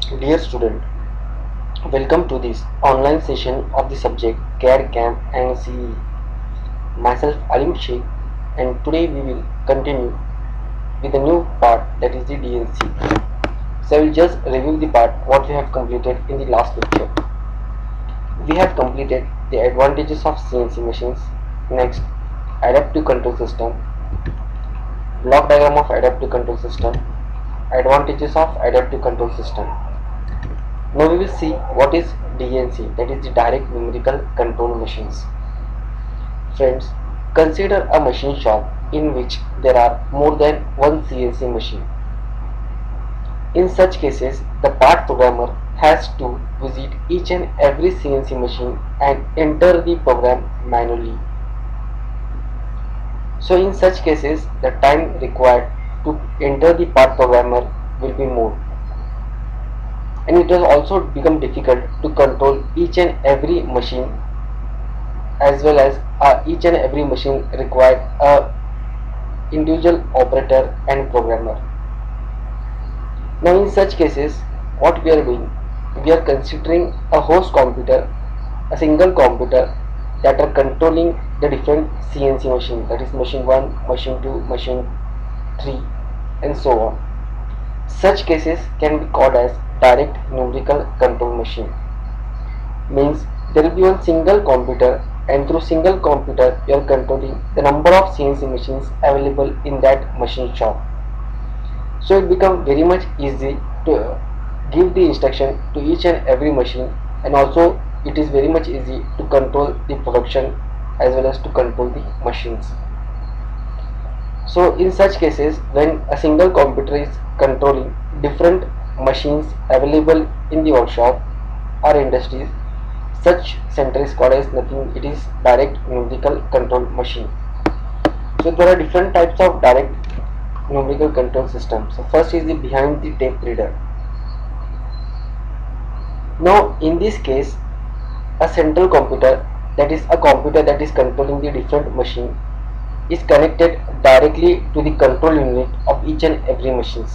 Dear student, welcome to this online session of the subject CAD, CAM and CE. Myself Alim Sheikh, and today we will continue with a new part, that is the DNC. So I will just review the part what we have completed in the last lecture. We have completed the advantages of CNC machines. Next, adaptive control system, block diagram of adaptive control system, advantages of adaptive control system. Now we will see what is DNC, that is the direct numerical control machines. Friends, consider a machine shop in which there are more than one CNC machine. In such cases, the part programmer has to visit each and every CNC machine and enter the program manually. So in such cases, the time required to enter the part programmer will be more. And it has also become difficult to control each and every machine, as well as each and every machine required a individual operator and programmer. Now in such cases, what we are doing, we are considering a host computer, a single computer that are controlling the different CNC machines, that is machine 1, machine 2, machine 3 and so on. Such cases can be called as direct numerical control machine. Means there will be one single computer, and through single computer you are controlling the number of CNC machines available in that machine shop. So it becomes very much easy to give the instruction to each and every machine, and also it is very much easy to control the production as well as to control the machines. So in such cases, when a single computer is controlling different machines available in the workshop or industries, such center is called as nothing, it is direct numerical control machine. So there are different types of direct numerical control systems. So first is the behind the tape reader. Now in this case, a central computer, that is a computer that is controlling the different machine, is connected directly to the control unit of each and every machines.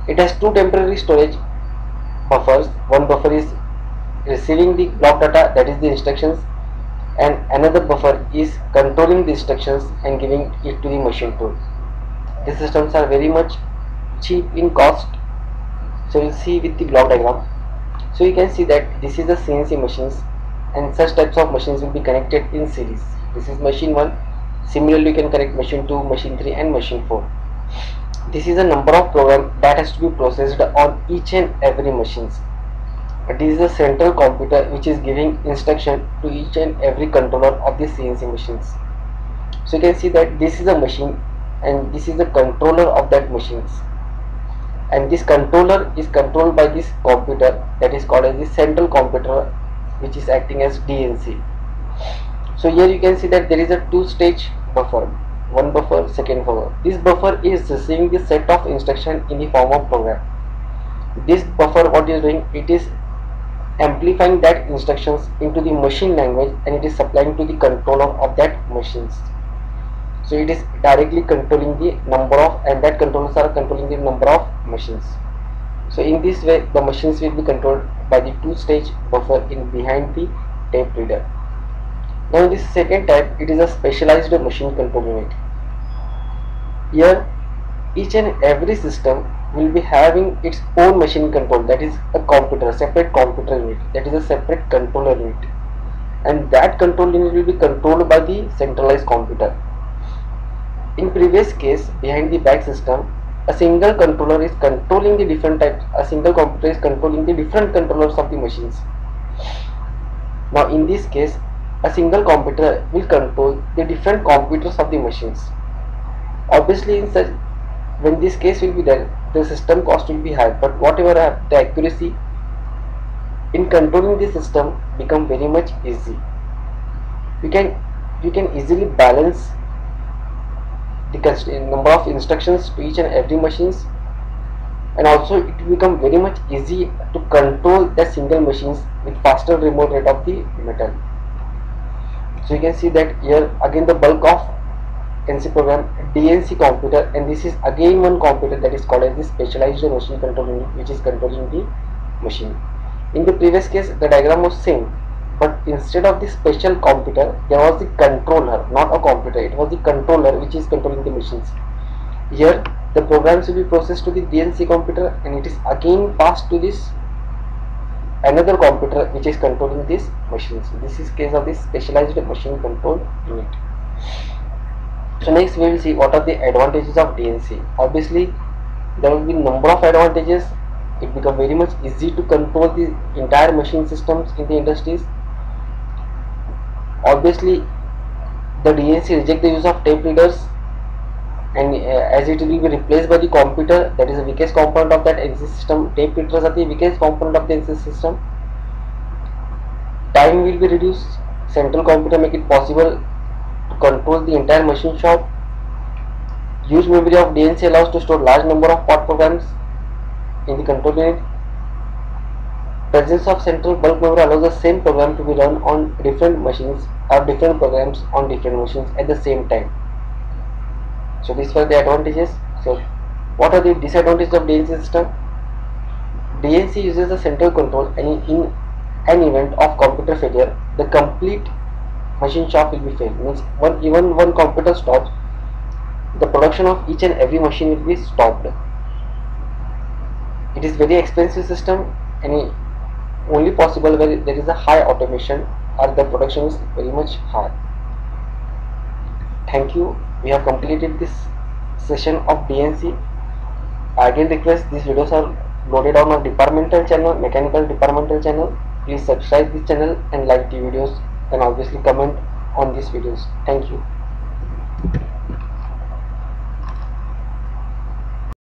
It has two temporary storage buffers. One buffer is receiving the block data, that is the instructions, and another buffer is controlling the instructions and giving it to the machine tool. These systems are very much cheap in cost. So you see with the block diagram, so you can see that this is the CNC machines, and such types of machines will be connected in series. This is machine 1. Similarly, you can connect machine 2, machine 3 and machine 4. This is a number of programs that has to be processed on each and every machines. This is a central computer which is giving instruction to each and every controller of the CNC machines. So you can see that this is a machine and this is the controller of that machines. And this controller is controlled by this computer that is called as the central computer, which is acting as DNC. So here you can see that there is a two-stage buffer, one buffer, second buffer. This buffer is receiving the set of instruction in the form of program. This buffer, what is doing, it is amplifying that instructions into the machine language, and it is supplying to the controller of that machines. So it is directly controlling the number of, and that controllers are controlling the number of machines. So in this way the machines will be controlled by the two-stage buffer in behind the tape reader. Now in this second type, it is a specialized machine control unit. Here each and every system will be having its own machine control, that is a computer, separate computer unit, that is a separate controller unit, and that control unit will be controlled by the centralized computer. In previous case, behind the back system, a single controller is controlling the different types, a single computer is controlling the different controllers of the machines. Now in this case, a single computer will control the different computers of the machines. Obviously in such, when this case will be there, the system cost will be high, but whatever the accuracy in controlling the system become very much easy. You can easily balance the number of instructions to each and every machines, and also it will become very much easy to control the single machines with faster remote rate of the metal. So you can see that here again the bulk of NC program DNC computer, and this is again one computer that is called as the specialized machine control unit, which is controlling the machine. In the previous case the diagram was same, but instead of the special computer there was the controller, not a computer, it was the controller which is controlling the machines. Here the programs will be processed to the DNC computer and it is again passed to this another computer which is controlling these machines. This is case of this specialized machine control unit. So next we will see what are the advantages of DNC. Obviously there will be number of advantages. It becomes very much easy to control the entire machine systems in the industries. Obviously the DNC reject the use of tape readers, and as it will be replaced by the computer, that is the weakest component of that NC system. Tape readers are the weakest component of the NC system. Time will be reduced. Central computer make it possible to control the entire machine shop. Huge memory of DNC allows to store large number of part programs in the control unit. Presence of central bulk memory allows the same program to be run on different machines or different programs on different machines at the same time. So these were the advantages. So what are the disadvantages of DNC system? DNC uses the central control, and in an event of computer failure, the complete machine shop will be failed. Means even one computer stops, the production of each and every machine will be stopped. It is very expensive system, and only possible where there is a high automation or the production is very much high. Thank you. We have completed this session of DNC. I again request these videos are loaded on our departmental channel, mechanical departmental channel. Please subscribe this channel and like the videos, and obviously comment on these videos. Thank you.